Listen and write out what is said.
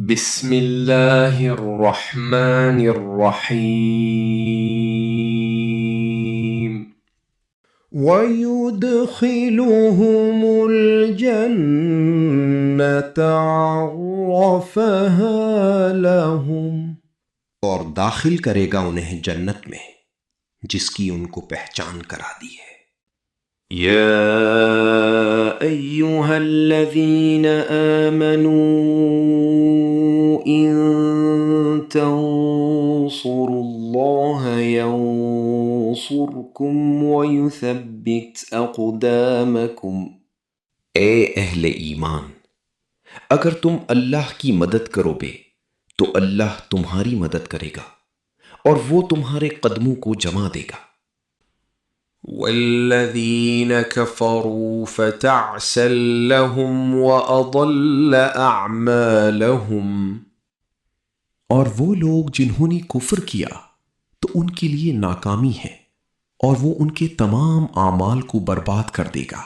بسم اللہ الرحمن الرحیم وَيُدْخِلُهُمُ الْجَنَّةَ عَرَّفَهَا لَهُمْ، اور داخل کرے گا انہیں جنت میں جس کی ان کو پہچان کرا دی ہے۔ یا ایہا الذین آمنوا ان تنصروا اللہ ینصرکم ویثبت اقدامکم۔ اے اہل ایمان، اگر تم اللہ کی مدد کرو گے تو اللہ تمہاری مدد کرے گا اور وہ تمہارے قدموں کو جما دے گا۔ والذین کفروا فتعسا لهم وأضل اعمالهم۔ اور وہ لوگ جنہوں نے کفر کیا تو ان کے لیے ناکامی ہے اور وہ ان کے تمام اعمال کو برباد کر دے گا۔